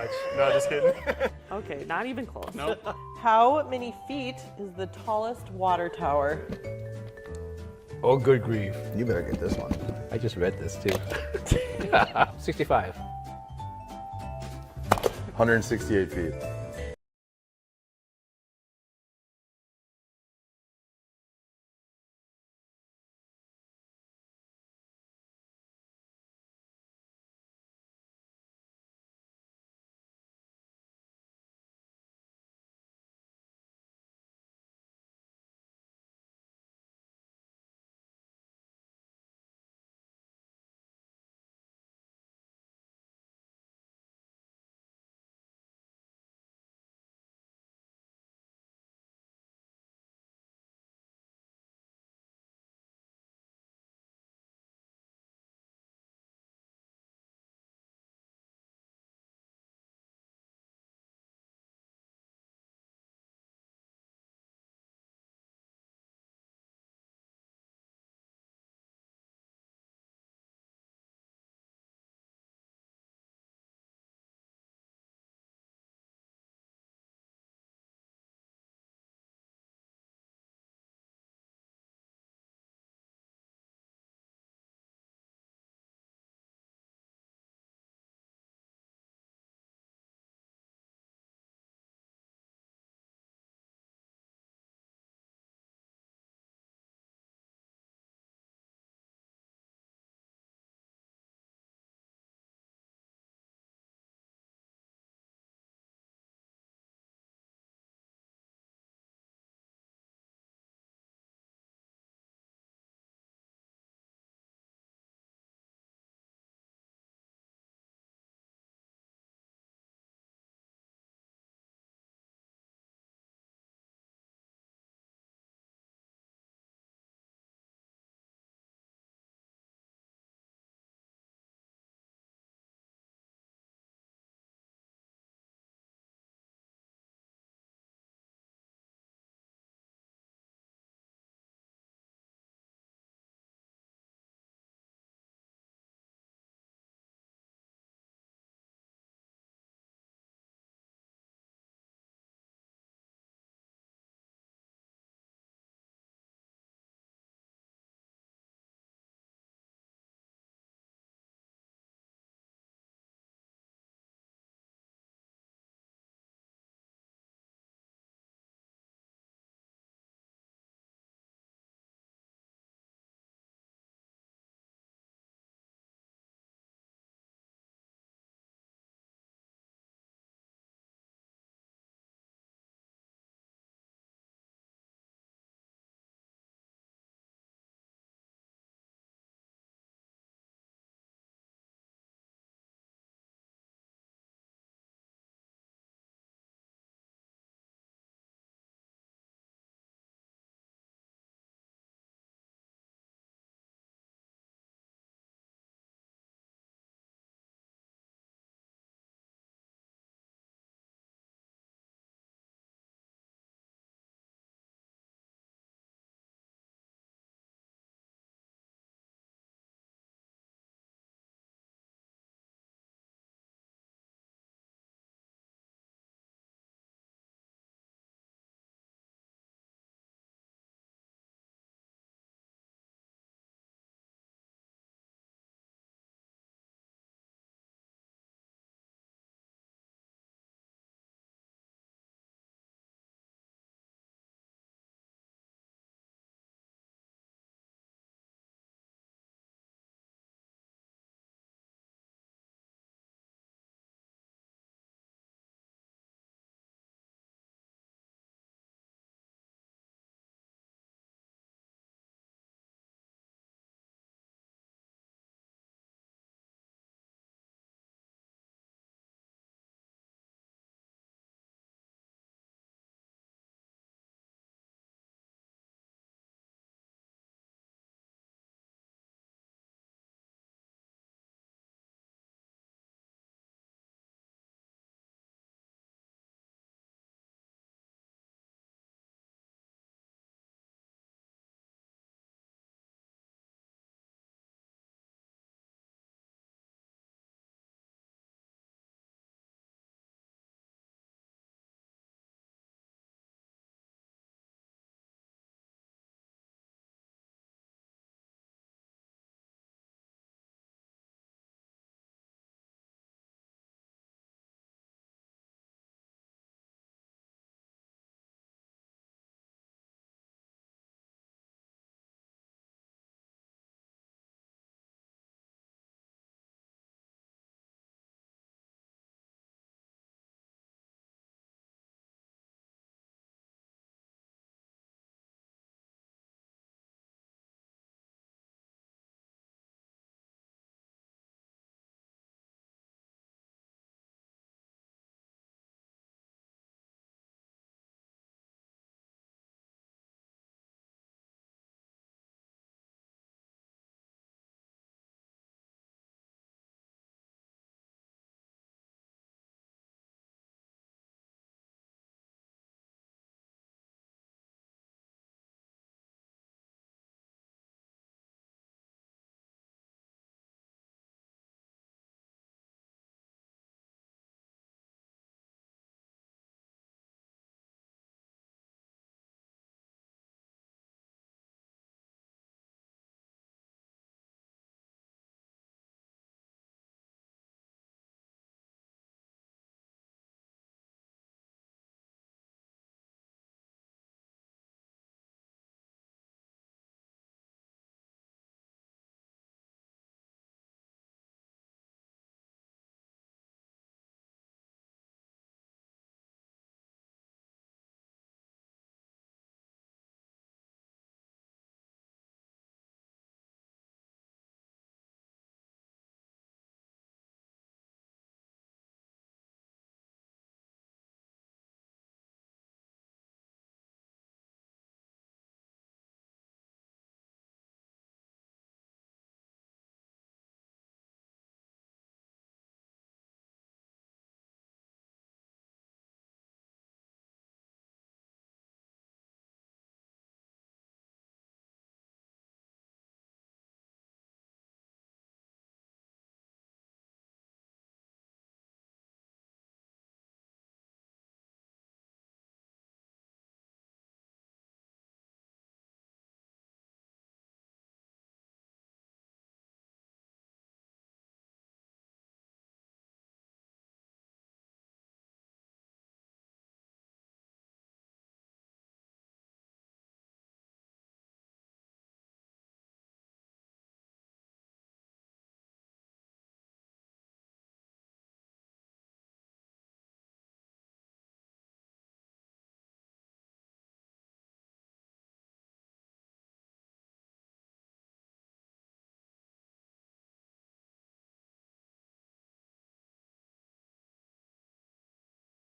much. No, just kidding. Okay, not even close. Nope. How many feet is the tallest water tower? Oh, good grief. You better get this one. I just read this too. 65. 168 feet.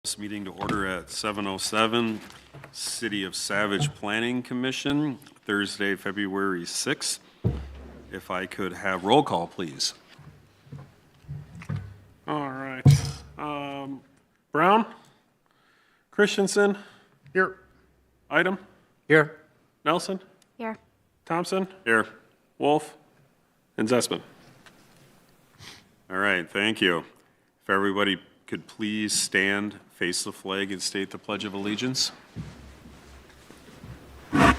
This meeting to order at 7:07, City of Savage Planning Commission, Thursday, February 6th. If I could have roll call, please. All right. Brown? Christensen? Here. Item? Here. Nelson? Here. Thompson? Here. Wolf? And Zespin. All right, thank you. If everybody could please stand, face the flag, and state the Pledge of Allegiance. I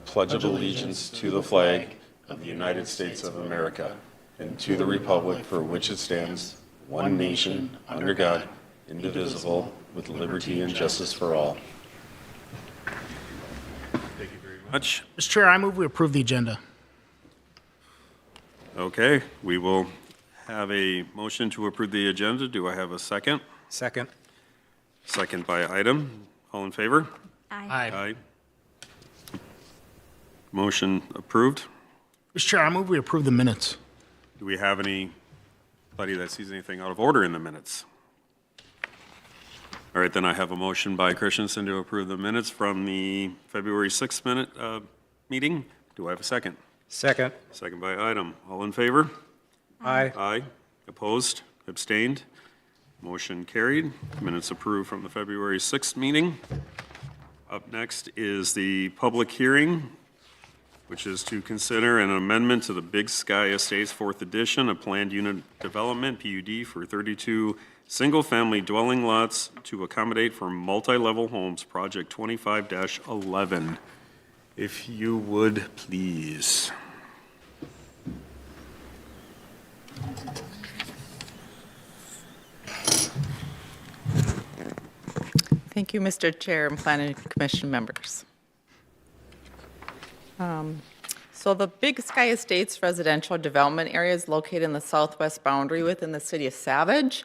pledge allegiance to the flag of the United States of America and to the republic for which it stands, one nation, under God, indivisible, with liberty and justice for all. Thank you very much. Mr. Chair, I move we approve the agenda. Okay, we will have a motion to approve the agenda. Do I have a second? Second. Second by item. All in favor? Aye. Aye. Motion approved. Mr. Chair, I move we approve the minutes. Do we have anybody that sees anything out of order in the minutes? All right, then I have a motion by Christensen to approve the minutes from the February 6th meeting. Do I have a second? Second. Second by item. All in favor? Aye. Aye. Opposed? Abstained? Motion carried. Minutes approved from the February 6th meeting. Up next is the public hearing, which is to consider an amendment to the Big Sky Estates 4th Edition, a planned unit development, PUD, for 32 single-family dwelling lots to accommodate for multi-level homes, Project 25-11. If you would, please. Thank you, Mr. Chair and Planning Commission members. So the Big Sky Estates residential development area is located in the southwest boundary within the city of Savage.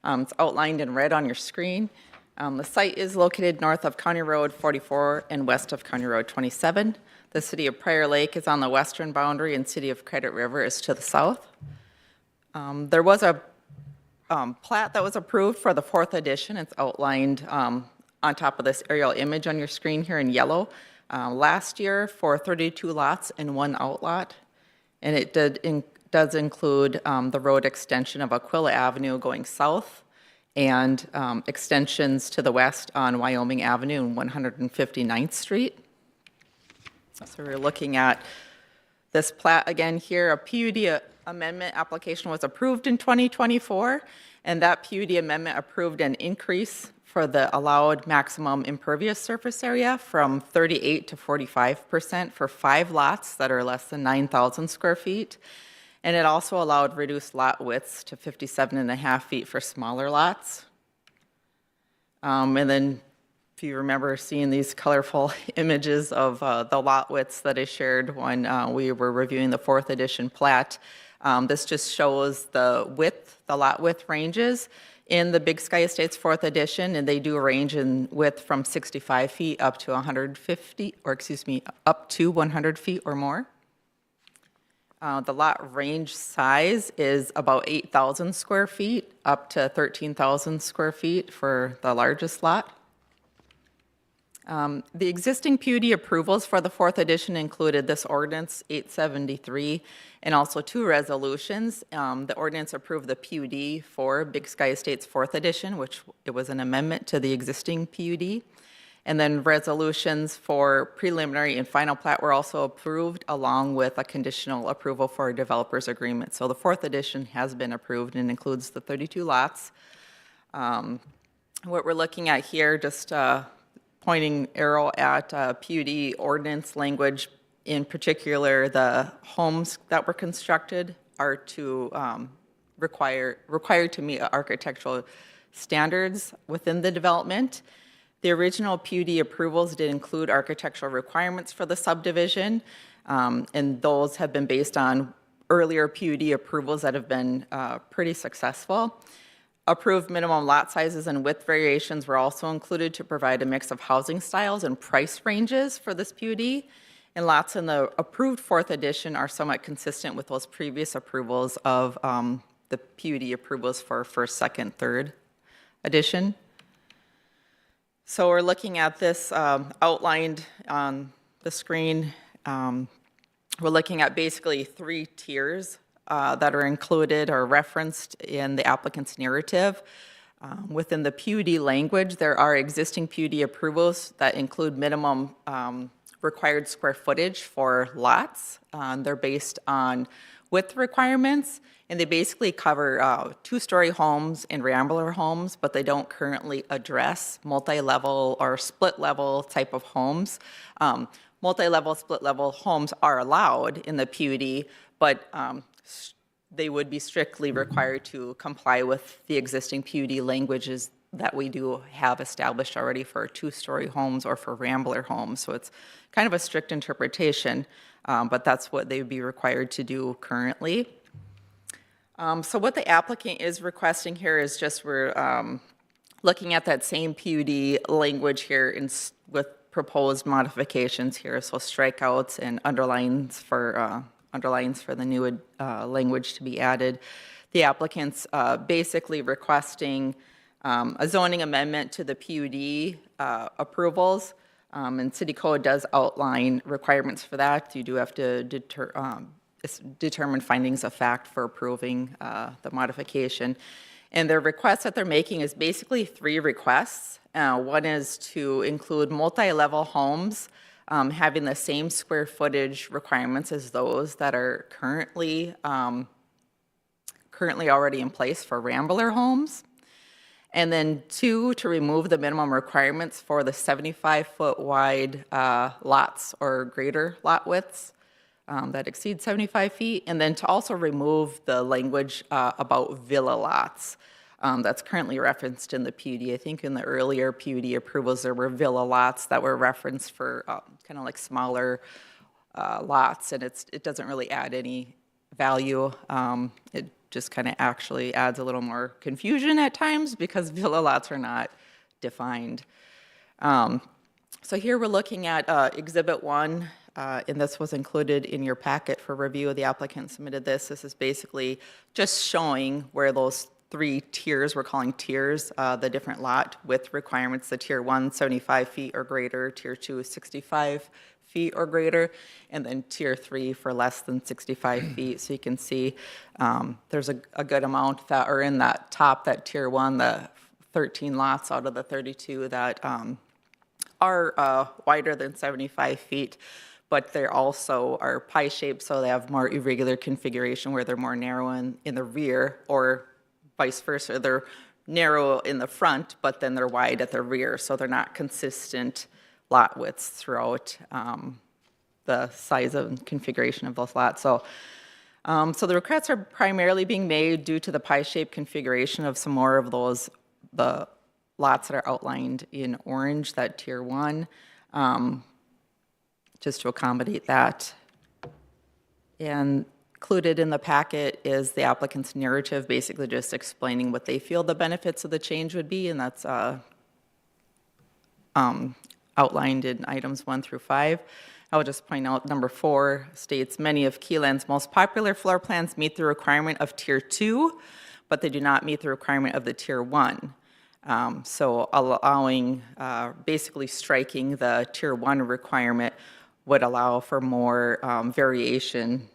It's outlined in red on your screen. The site is located north of County Road 44 and west of County Road 27. The city of Prior Lake is on the western boundary and city of Credit River is to the south. There was a plat that was approved for the 4th edition. It's outlined on top of this aerial image on your screen here in yellow. Last year for 32 lots and 1 outlot. And it does include the road extension of Aquila Avenue going south and extensions to the west on Wyoming Avenue and 159th Street. So we're looking at this plat again here. A PUD amendment application was approved in 2024, and that PUD amendment approved an increase for the allowed maximum impervious surface area from 38 to 45% for 5 lots that are less than 9,000 square feet. And it also allowed reduced lot widths to 57.5 feet for smaller lots. And then if you remember seeing these colorful images of the lot widths that I shared when we were reviewing the 4th edition plat, this just shows the lot width ranges in the Big Sky Estates 4th edition, and they do range in width from 65 feet up to 150, or excuse me, up to 100 feet or more. The lot range size is about 8,000 square feet up to 13,000 square feet for the largest lot. The existing PUD approvals for the 4th edition included this ordinance 873 and also 2 resolutions. The ordinance approved the PUD for Big Sky Estates 4th edition, which it was an amendment to the existing PUD. And then resolutions for preliminary and final plat were also approved along with a conditional approval for a developer's agreement. So the 4th edition has been approved and includes the 32 lots. What we're looking at here, just pointing arrow at PUD ordinance language, in particular the homes that were constructed are to required to meet architectural standards within the development. The original PUD approvals did include architectural requirements for the subdivision, and those have been based on earlier PUD approvals that have been pretty successful. Approved minimum lot sizes and width variations were also included to provide a mix of housing styles and price ranges for this PUD. And lots in the approved 4th edition are somewhat consistent with those previous approvals of the PUD approvals for 1st, 2nd, 3rd edition. So we're looking at this outlined on the screen. We're looking at basically 3 tiers that are included or referenced in the applicant's narrative. Within the PUD language, there are existing PUD approvals that include minimum required square footage for lots. They're based on width requirements, and they basically cover 2-story homes and rambler homes, but they don't currently address multi-level or split-level type of homes. Multi-level, split-level homes are allowed in the PUD, but they would be strictly required to comply with the existing PUD languages that we do have established already for 2-story homes or for rambler homes. So it's kind of a strict interpretation, but that's what they would be required to do currently. So what the applicant is requesting here is just we're looking at that same PUD language here with proposed modifications here, so strikeouts and underlines for the new language to be added. The applicant's basically requesting a zoning amendment to the PUD approvals, and City Code does outline requirements for that. You do have to determine findings of fact for approving the modification. And the request that they're making is basically 3 requests. One is to include multi-level homes having the same square footage requirements as those that are currently already in place for rambler homes. And then 2, to remove the minimum requirements for the 75-foot wide lots or greater lot widths that exceed 75 feet. And then to also remove the language about villa lots that's currently referenced in the PUD. I think in the earlier PUD approvals, there were villa lots that were referenced for kind of like smaller lots, and it doesn't really add any value. It just kind of actually adds a little more confusion at times because villa lots are not defined. So here we're looking at Exhibit 1, and this was included in your packet for review. The applicant submitted this. This is basically just showing where those 3 tiers, we're calling tiers, the different lot width requirements. The Tier 1, 75 feet or greater, Tier 2 is 65 feet or greater, and then Tier 3 for less than 65 feet. So you can see there's a good amount that are in that top, that Tier 1, the 13 lots out of the 32 that are wider than 75 feet, but they also are pie-shaped, so they have more irregular configuration where they're more narrow in the rear, or vice versa. They're narrow in the front, but then they're wide at the rear, so they're not consistent lot widths throughout the size and configuration of those lots. So the requests are primarily being made due to the pie-shaped configuration of some more of the lots that are outlined in orange, that Tier 1, just to accommodate that. And included in the packet is the applicant's narrative, basically just explaining what they feel the benefits of the change would be, and that's outlined in items 1 through 5. I will just point out number 4 states, many of Keyland's most popular floor plans meet the requirement of Tier 2, but they do not meet the requirement of the Tier 1. So allowing, basically striking the Tier 1 requirement would allow for more variation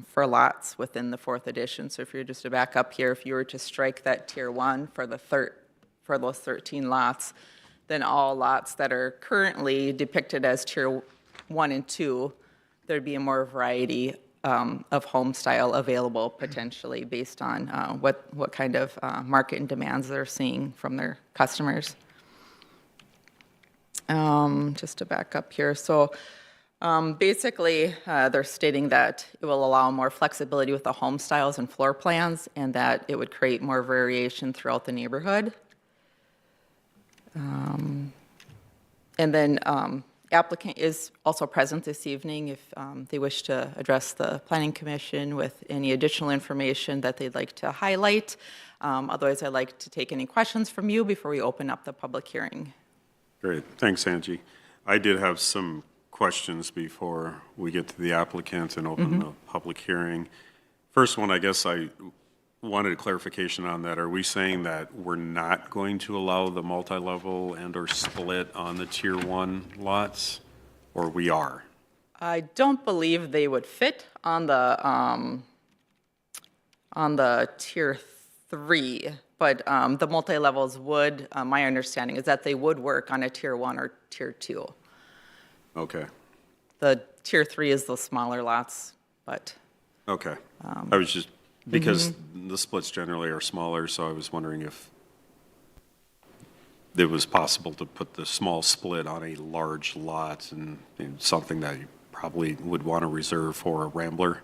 for lots within the 4th edition. So if you're just to back up here, if you were to strike that Tier 1 for those 13 lots, then all lots that are currently depicted as Tier 1 and 2, there'd be a more variety of home style available potentially based on what kind of market and demands they're seeing from their customers. Just to back up here, so basically they're stating that it will allow more flexibility with the home styles and floor plans, and that it would create more variation throughout the neighborhood. And then applicant is also present this evening if they wish to address the Planning Commission with any additional information that they'd like to highlight. Otherwise, I'd like to take any questions from you before we open up the public hearing. Great, thanks, Angie. I did have some questions before we get to the applicant and open the public hearing. First one, I guess I wanted a clarification on that. Are we saying that we're not going to allow the multi-level and/or split on the Tier 1 lots? Or we are? I don't believe they would fit on the Tier 3, but the multi-levels would, my understanding is that they would work on a Tier 1 or Tier 2. Okay, The Tier 3 is the smaller lots, but okay. I was just, because the splits generally are smaller, so I was wondering if it was possible to put the small split on a large lot and something that you probably would want to reserve for a Rambler.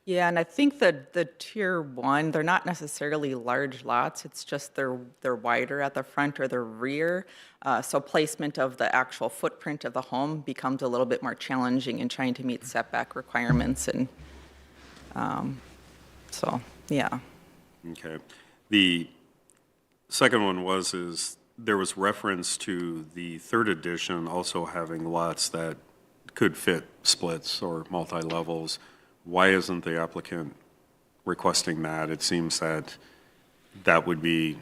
yeah, and I think that the Tier 1, they're not necessarily large lots, it's just they're wider at the front or the rear. So placement of the actual footprint of the home becomes a little bit more challenging in trying to meet setback requirements and, so, yeah. Okay. The second one is there was reference to the third edition also having lots that could fit splits or multi-levels. Why isn't the applicant requesting that? It seems that that would be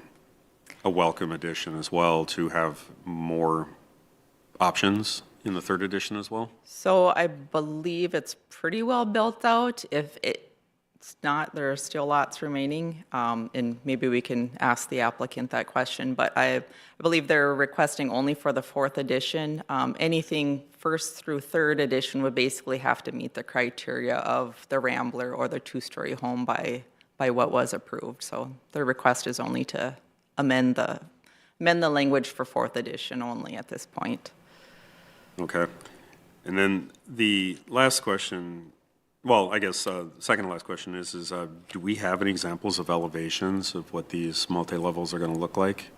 a welcome addition as well, to have more options in the third edition as well. So I believe it's pretty well built out. If it's not, there are still lots remaining, and maybe we can ask the applicant that question. But I believe they're requesting only for the fourth edition. Anything first through third edition would basically have to meet the criteria of the Rambler or the two-story home by what was approved. So their request is only to amend the language for fourth edition only at this point. Okay. And then the last question, well, I guess second to last question is do we have any examples of elevations of what these multi-levels are going to look like?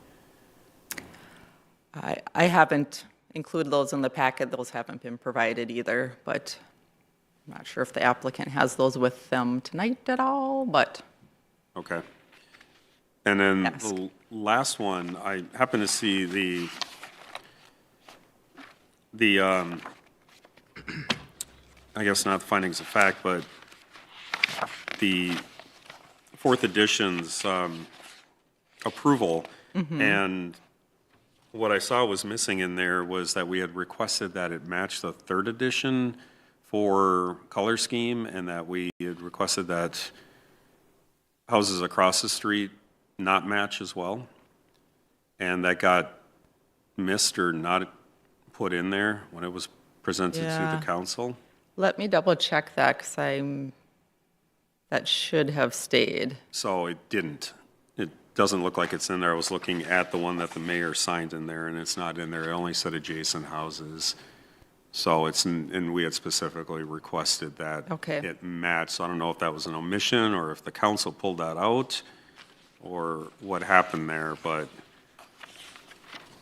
I haven't included those in the packet. Those haven't been provided either, but I'm not sure if the applicant has those with them tonight at all, but Okay. And then Yes. the last one, I happen to see I guess not the findings of fact, but the fourth edition's approval. And what I saw was missing in there was that we had requested that it match the third edition for color scheme, and that we had requested that houses across the street not match as well. And that got missed or not put in there when it was presented to Yeah. the council. let me double check that because that should have stayed. So it didn't. It doesn't look like it's in there. I was looking at the one that the mayor signed in there, and it's not in there. It only said adjacent houses. So and we had specifically requested that Okay. it matched. So I don't know if that was an omission or if the council pulled that out or what happened there, but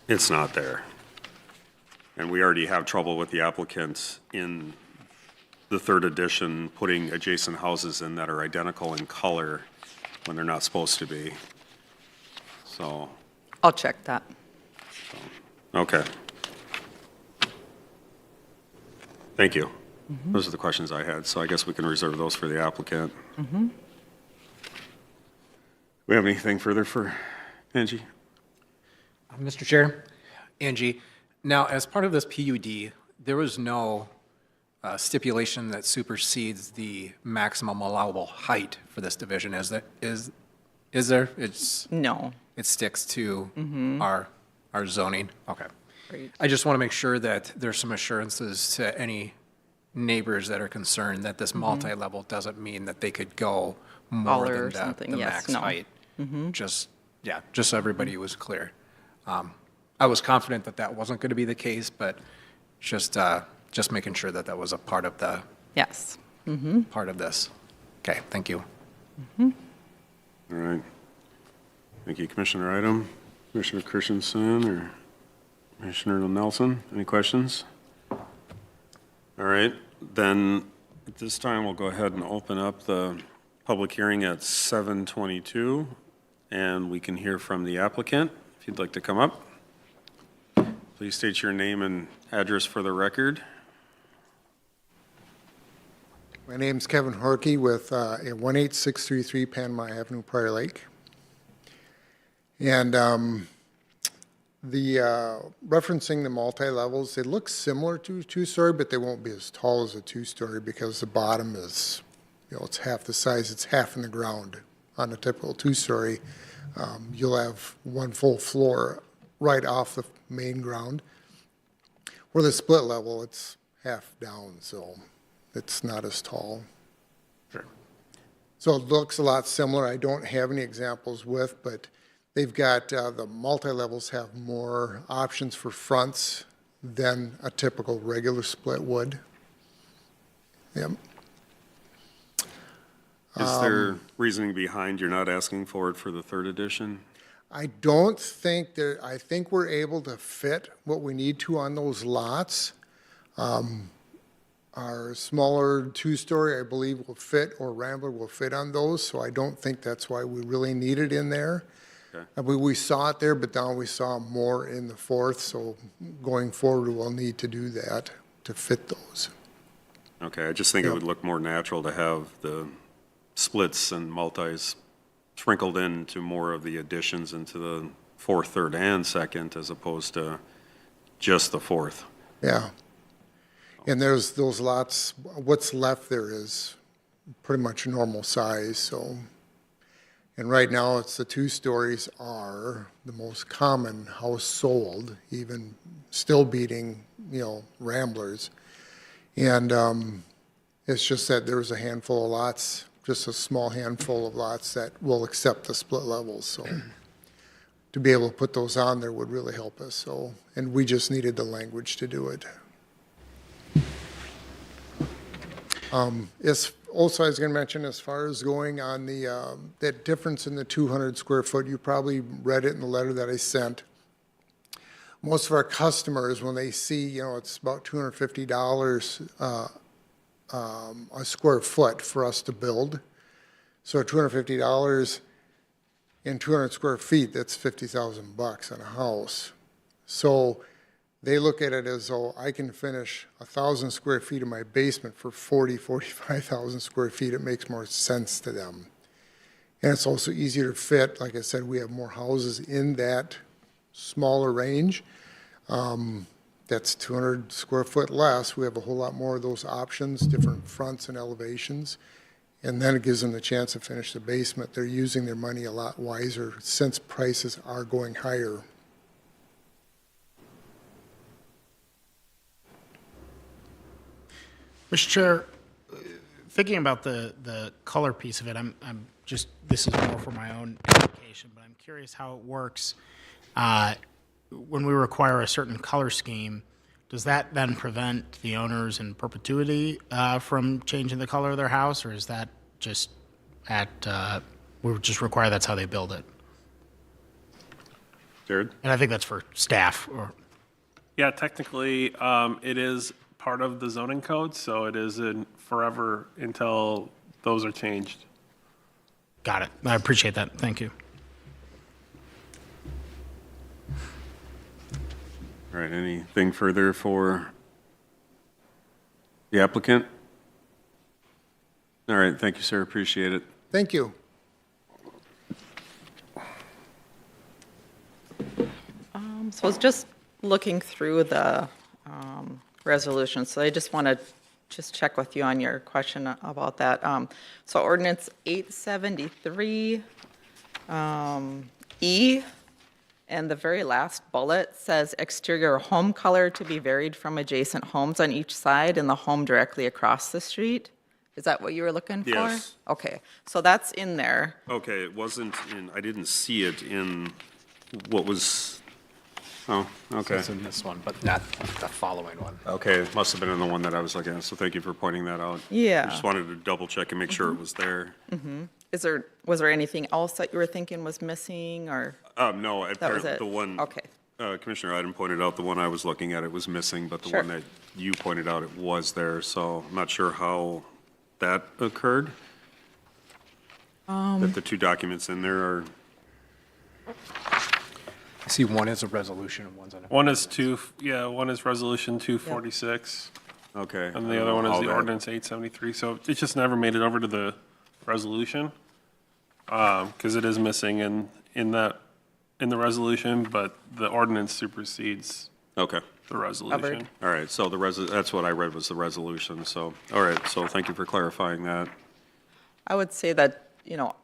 it's not there. And we already have trouble with the applicant in the third edition putting adjacent houses in that are identical in color when they're not supposed to be. So, I'll check that. okay. Thank you. Those are the questions I had, so I guess we can reserve those for the applicant. We have anything further for Angie? Mr. Chair, Angie, now, as part of this PUD, there was no stipulation that supersedes the maximum allowable height for this division, is there? No. It sticks to our zoning? Okay. Great. I just want to make sure that there's some assurances to any neighbors that are concerned that this multi-level doesn't mean that they could go more Taller or than something, the yes, max no. height. Just so everybody was clear. I was confident that that wasn't going to be the case, but just making sure that that was a part of Yes. this. Okay, thank you. All right. Thank you, Commissioner Item. Commissioner Christensen or Commissioner Nelson, any questions? All right, then at this time, we'll go ahead and open up the public hearing at 7:22, and we can hear from the applicant. If you'd like to come up, please state your name and address for the record. My name's Kevin Horkey with 18633 Panama Avenue, Prior Lake. And referencing the multi-levels, they look similar to a two-story, but they won't be as tall as a two-story because the bottom is, it's half the size, it's half in the ground. On a typical two-story, you'll have one full floor right off the main ground. Where the split level, it's half down, so it's not as tall. Sure. So it looks a lot similar. I don't have any examples with, but they've got, the multi-levels have more options for fronts than a typical regular split would. Yep. Is there reasoning behind you're not asking for it for the third edition? I don't think that, I think we're able to fit what we need to on those lots. Our smaller two-story, I believe, will fit, or Rambler will fit on those, so I don't think that's why we really need it in there. Okay. We saw it there, but now we saw more in the fourth, so going forward, we'll need to do that to fit those. Okay, I just think it Yep. would look more natural to have the splits and multis sprinkled into more of the additions into the fourth, third, and second, as opposed to just the fourth. Yeah. And there's those lots, what's left there is pretty much normal size, so. And right now, it's the two stories are the most common house sold, even still beating, Ramblers. And it's just that there's a handful of lots, just a small handful of lots that will accept the split levels, so. To be able to put those on there would really help us, so, and we just needed the language to do it. Also, I was going to mention, as far as going on the, that difference in the 200 square foot, you probably read it in the letter that I sent. Most of our customers, when they see, it's about $250 a square foot for us to build. So $250 in 200 square feet, that's $50,000 on a house. So they look at it as though I can finish 1,000 square feet of my basement for 45,000 square feet. It makes more sense to them. And it's also easier to fit. Like I said, we have more houses in that smaller range. That's 200 square foot less. We have a whole lot more of those options, different fronts and elevations. And then it gives them the chance to finish the basement. They're using their money a lot wiser since prices are going higher. Mr. Chair, thinking about the color piece of it, I'm just, this is more for my own education, but I'm curious how it works. When we require a certain color scheme, does that then prevent the owners in perpetuity from changing the color of their house, or is that just we just require that's how they build it? Jared? And I think that's for staff, or, Yeah, technically, it is part of the zoning code, so it is in forever until those are changed. got it. I appreciate that. Thank you. All right, anything further for the applicant? All right, thank you, sir, appreciate it. Thank you. So I was just looking through the resolution, so I just want to just check with you on your question about that. So ordinance 873, E, and the very last bullet says exterior home color to be varied from adjacent homes on each side and the home directly across the street. Is that what you were looking for? Yes. Okay, so that's in there. Okay, it wasn't in, I didn't see it in what was, oh, okay. It's in this one, but not the following one. Okay, it must have been in the one that I was looking at, so thank you for pointing that out. Yeah. I just wanted to double check and make sure it was there. Was there anything else that you were thinking was missing, or? No, That was apparently it? the one. Okay. Commissioner Iden pointed out the one I was looking at, it was missing, but the Sure. one that you pointed out, it was there, so I'm not sure how that occurred. That the two documents in there are, I see one is a resolution and one's on a. One is one is resolution 246. Okay. And the other one is All the that- ordinance 873, so it just never made it over to the resolution. Because it is missing in the resolution, but the ordinance supersedes Okay. the resolution. All right, so that's what I read was the resolution, so, all right, so thank you for clarifying that. I would say that,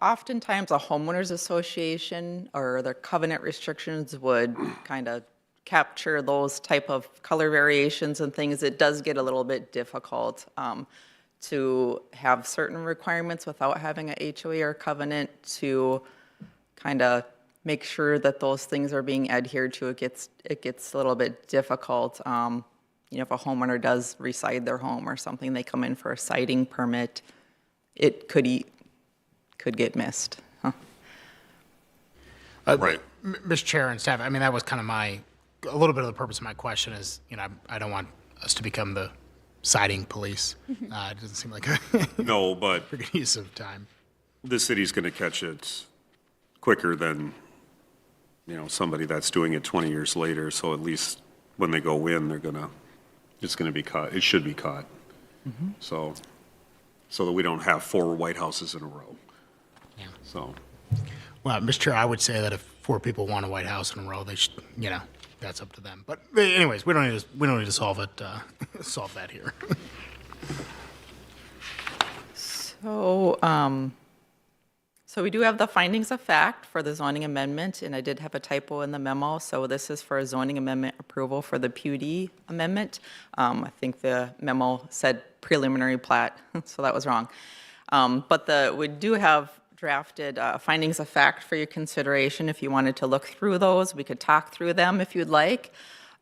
oftentimes a homeowners association or their covenant restrictions would kind of capture those type of color variations and things. It does get a little bit difficult to have certain requirements without having a HOA or covenant to kind of make sure that those things are being adhered to. It gets a little bit difficult. If a homeowner does reside their home or something, they come in for a siding permit, it could get missed. Huh. Right. Mr. Chair and staff, I mean, that was kind of a little bit of the purpose of my question is, I don't want us to become the siding police. It doesn't seem like a No, but good use of time. the city's going to catch it quicker than, somebody that's doing it 20 years later, so at least when they go in, it's going to be caught, it should be caught. So that we don't have 4 White Houses in a row. Yeah. So, Well, Mr. Chair, I would say that if 4 people want a White House in a row, they should, that's up to them. But anyways, we don't need to solve it, solve that here. So we do have the findings of fact for the zoning amendment, and I did have a typo in the memo. So this is for a zoning amendment approval for the PUD amendment. I think the memo said preliminary plat, so that was wrong. But we do have drafted findings of fact for your consideration. If you wanted to look through those, we could talk through them if you'd like.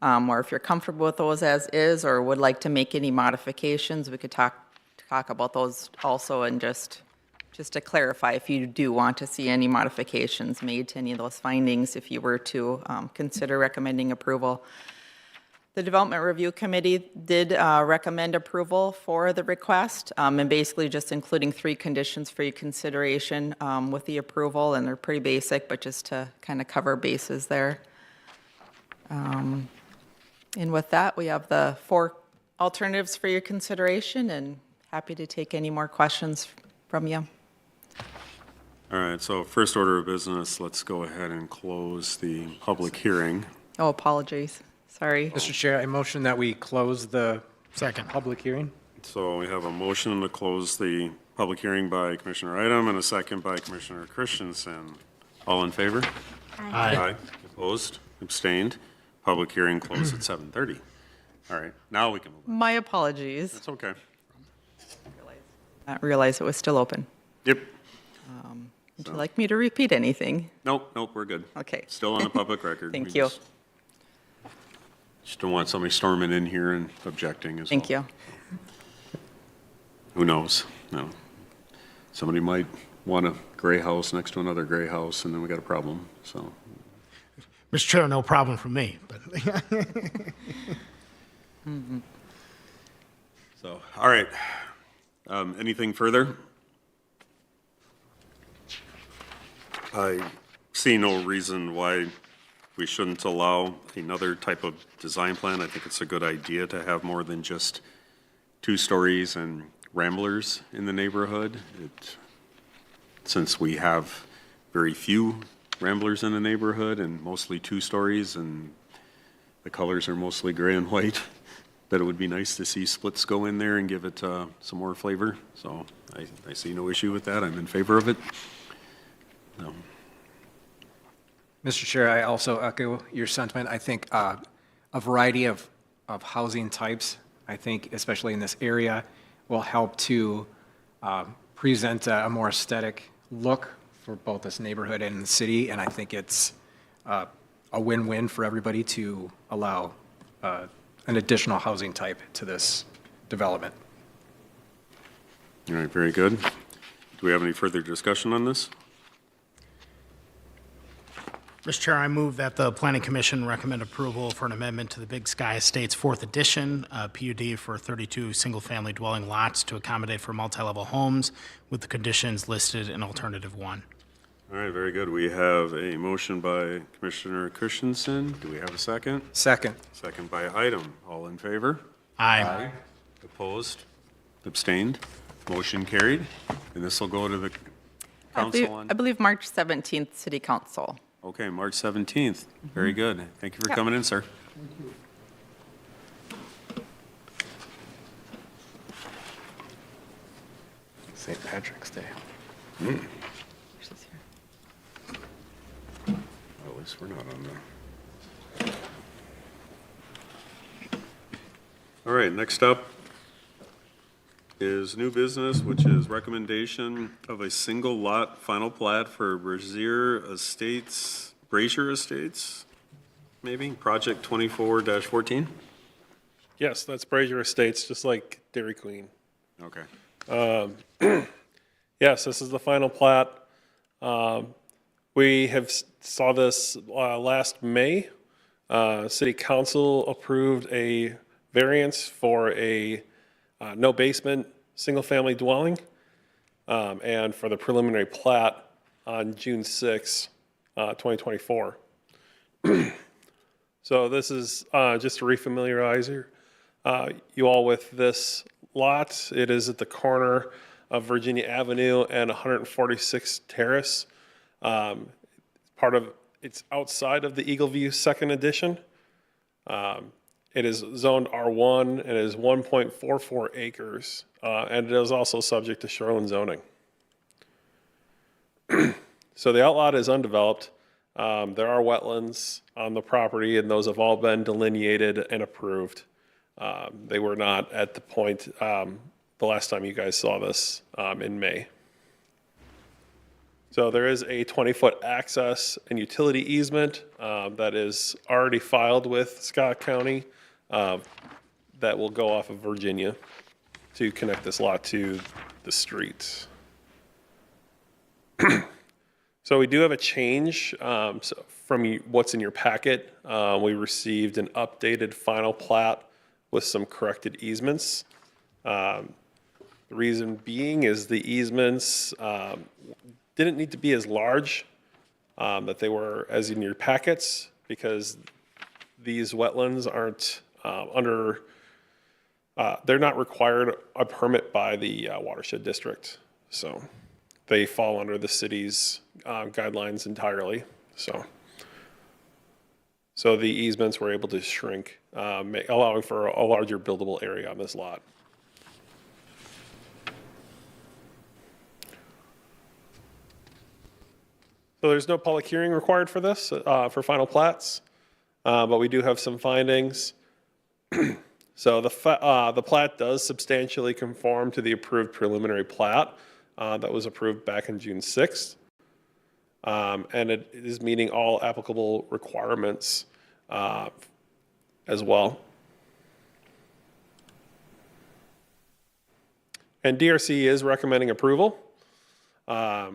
Or if you're comfortable with those as is, or would like to make any modifications, we could talk about those also, and just to clarify, if you do want to see any modifications made to any of those findings, if you were to consider recommending approval. The Development Review Committee did recommend approval for the request, and basically just including 3 conditions for your consideration with the approval, and they're pretty basic, but just to kind of cover bases there. And with that, we have the 4 alternatives for your consideration, and happy to take any more questions from you. all right, so first order of business, let's go ahead and close the public hearing. Oh, apologies. Sorry. Mr. Chair, I motion that we close the Second. public hearing. So we have a motion to close the public hearing by Commissioner Item and a second by Commissioner Christensen. All in favor? Aye. Opposed? Abstained? Public hearing closed at 7:30. All right, now we can move on. My apologies. It's okay. Not realize it was still open. Yep. Would you like me to repeat anything? Nope, we're good. Okay. Still on the public record. Thank We you. Just don't want somebody storming in here and objecting as well. Thank you. Who knows? No. Somebody might want a gray house next to another gray house, and then we got a problem, so. Mr. Chair, no problem for me, but So, all right. Anything further? I see no reason why we shouldn't allow another type of design plan. I think it's a good idea to have more than just 2 stories and ramblers in the neighborhood. Since we have very few ramblers in the neighborhood and mostly 2 stories, and the colors are mostly gray and white, that it would be nice to see splits go in there and give it some more flavor. So I see no issue with that. I'm in favor of it. Mr. Chair, I also echo your sentiment. I think a variety of housing types, I think especially in this area, will help to present a more aesthetic look for both this neighborhood and the city, and I think it's a win-win for everybody to allow an additional housing type to this development. All right, very good. Do we have any further discussion on this? Mr. Chair, I move that the Planning Commission recommend approval for an amendment to the Big Sky Estates 4th Edition PUD for 32 single-family dwelling lots to accommodate for multi-level homes with the conditions listed in Alternative 1. All right, very good. We have a motion by Commissioner Christensen. Do we have a second? Second. Second by Item. All in favor? Aye. Opposed? Abstained? Motion carried. And this will go to the I council believe- on, I believe March 17th, City Council. okay, March 17th. Very good. Thank you for Yep. coming in, sir. St. Patrick's Day. This is here. At least we're not on there. All right, next up is new business, which is recommendation of a single lot final plat for Brazier Estates, maybe, project 24-14? Yes, that's Brazier Estates, just like Dairy Queen. Okay. Yes, this is the final plat. We have saw this last May. City Council approved a variance for a no basement, single-family dwelling, and for the preliminary plat on June 6, 2024. So this is just to refamiliarize you all with this lot. It is at the corner of Virginia Avenue and 146th Terrace. It's outside of the Eagle View Second Edition. It is zoned R1, and it is 1.44 acres, and it is also subject to shoreline zoning. So the outlot is undeveloped. There are wetlands on the property, and those have all been delineated and approved. They were not at the point the last time you guys saw this in May. So there is a 20-foot access and utility easement that is already filed with Scott County that will go off of Virginia to connect this lot to the street. So we do have a change from what's in your packet. We received an updated final plat with some corrected easements. The reason being is the easements didn't need to be as large that they were as in your packets, because these wetlands aren't they're not required a permit by the watershed district. So they fall under the city's guidelines entirely. So the easements were able to shrink, allowing for a larger buildable area on this lot. So there's no public hearing required for this, for final plats, but we do have some findings. So the plat does substantially conform to the approved preliminary plat that was approved back on June 6th. And it is meeting all applicable requirements as well. And DRC is recommending approval.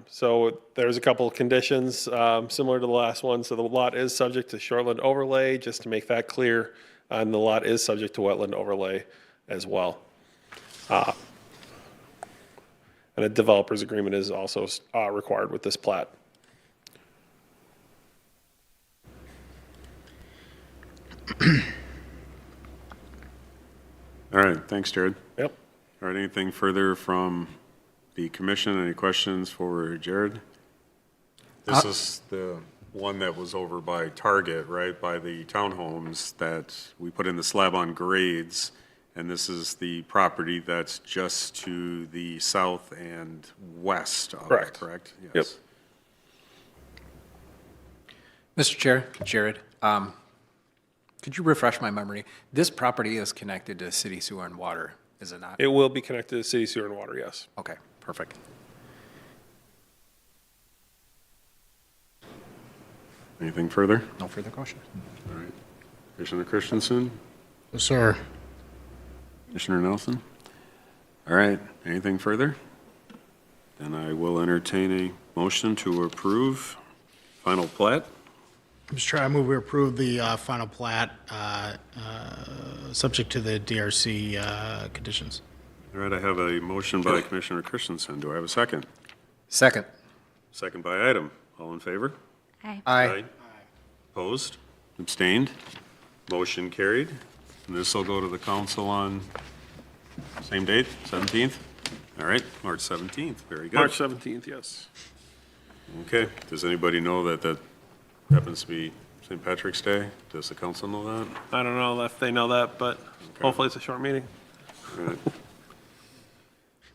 So there's a couple of conditions similar to the last one. So the lot is subject to shoreline overlay, just to make that clear, and the lot is subject to wetland overlay as well. And a developer's agreement is also required with this plat. All right, thanks, Jared. Yep. All right, anything further from the commission? Any questions for Jared? This is the one that was over by Target, right, by the townhomes that we put in the slab on grades. And this is the property that's just to the south and west of it, Correct. correct? Yep. Yes. Mr. Chair, Jared, could you refresh my memory? This property is connected to city sewer and water, is it not? It will be connected to city sewer and water, yes. Okay, perfect. Anything further? No further questions. All right. Commissioner Christensen? Yes, sir. Commissioner Nelson? All right, anything further? Then I will entertain a motion to approve final plat. Mr. Chair, I move we approve the final plat, subject to the DRC conditions. All right, I have a motion by Commissioner Christensen. Do I have a second? Second. Second by Item. All in favor? Aye. Opposed? Abstained? Motion carried. And this will go to the council on Same date, 17th? All right, March 17th, very good. March 17th, yes. Okay, does anybody know that that happens to be St. Patrick's Day? Does the council know that? I don't know if they know that, but hopefully it's a short meeting. All right.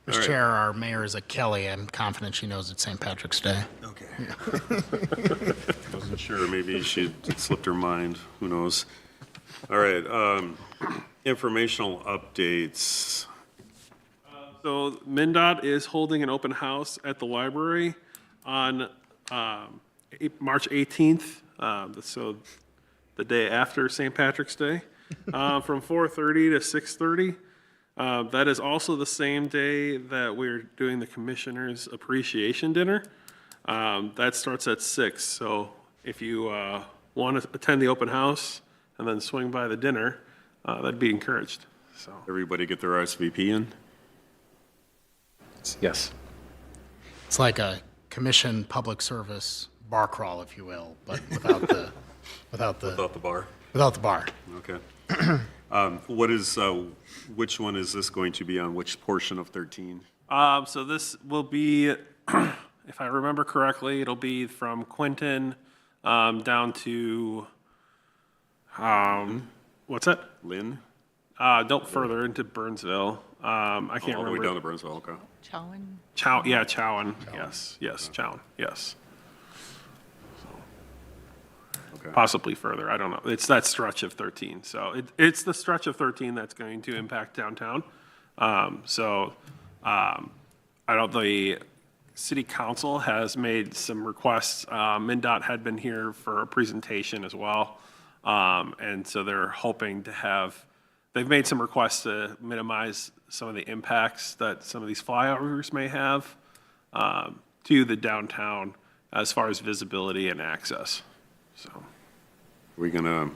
Mr. right. Chair, our mayor is a Kelly. I'm confident she knows it's St. Patrick's Day. Okay. Wasn't sure, maybe she slipped her mind, who knows? All right, informational updates. So MnDOT is holding an open house at the library on March 18th, so the day after St. Patrick's Day, from 4:30 to 6:30. That is also the same day that we're doing the Commissioners' Appreciation Dinner. That starts at 6, so if you want to attend the open house and then swing by the dinner, that'd be encouraged, so. Everybody get their RSVP in? Yes. It's like a commission public service bar crawl, if you will, but without the Without the bar? without the bar. Okay. What is, which one is this going to be on, which portion of 13? So this will be, if I remember correctly, it'll be from Quinton down to, what's that? Lynn? Don't further into Burnsville. I can't All the way down remember. to Burnsville, okay. Chow, yeah, Chowan. Yes, Chowan, yes. Okay. Possibly further, I don't know. It's that stretch of 13. So it's the stretch of 13 that's going to impact downtown. I don't, the city council has made some requests. MnDOT had been here for a presentation as well. And so they're hoping to have, they've made some requests to minimize some of the impacts that some of these flyovers may have to the downtown as far as visibility and access, so. Are we gonna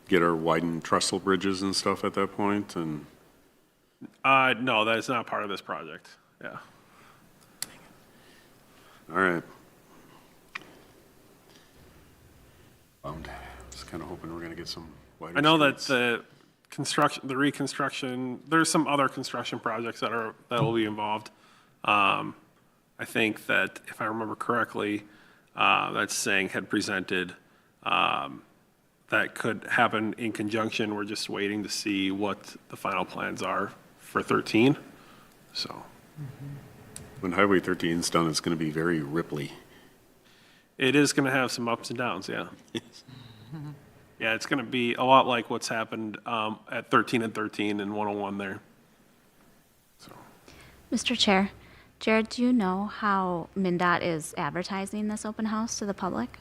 get our widened trestle bridges and stuff at that point, and? No, that is not part of this project, yeah. All right. Just kind of hoping we're gonna get some wider I know that streets. the construction, the reconstruction, there's some other construction projects that will be involved. I think that, if I remember correctly, that Sang had presented, that could happen in conjunction. We're just waiting to see what the final plans are for 13, so. When Highway 13's done, it's gonna be very Ripley. It is going to have some ups and downs, yeah. Yeah, it's going to be a lot like what's happened at 13 and 13 and 101 there. So. Mr. Chair, Jared, do you know how MnDOT is advertising this open house to the public?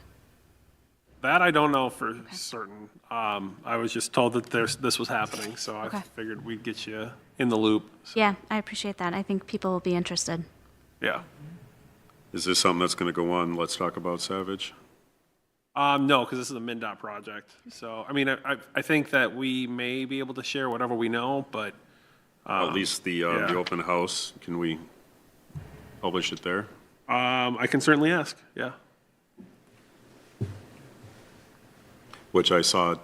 That I don't know for certain. I was just told that this was happening, so I Okay. figured we'd get you in the loop. So, Yeah, I appreciate that. I think people will be interested. yeah. Is this something that's gonna go on Let's Talk About Savage? No, because this is a MnDOT project. So, I mean, I think that we may be able to share whatever we know, but At least the yeah. open house, can we publish it there? I can certainly ask, yeah. Which I saw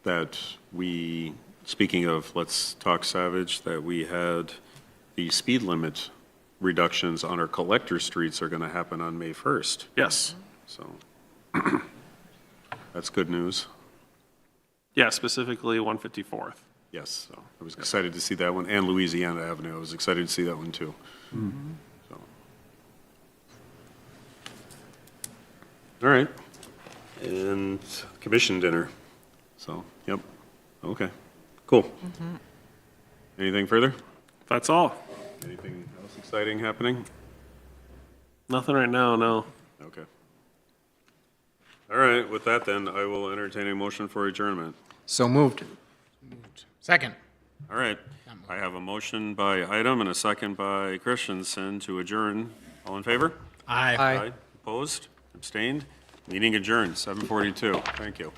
that we, speaking of Let's Talk Savage, that we had the speed limit reductions on our collector streets are gonna happen on May 1st, Yes. so. That's good news. Yeah, specifically 154th. Yes, so I was excited to see that one, and Louisiana Avenue, I was excited to see that one too. So. All right, and commission dinner, so, yep, okay, cool. Anything further? That's all. Anything else exciting happening? Nothing right now, no. Okay. All right, with that then, I will entertain a motion for adjournment. So moved. Second. All right, I have a motion by Item and a second by Christensen to adjourn. All in favor? Aye. Aye. Opposed? Abstained? Meeting adjourned, 7:42. Thank you.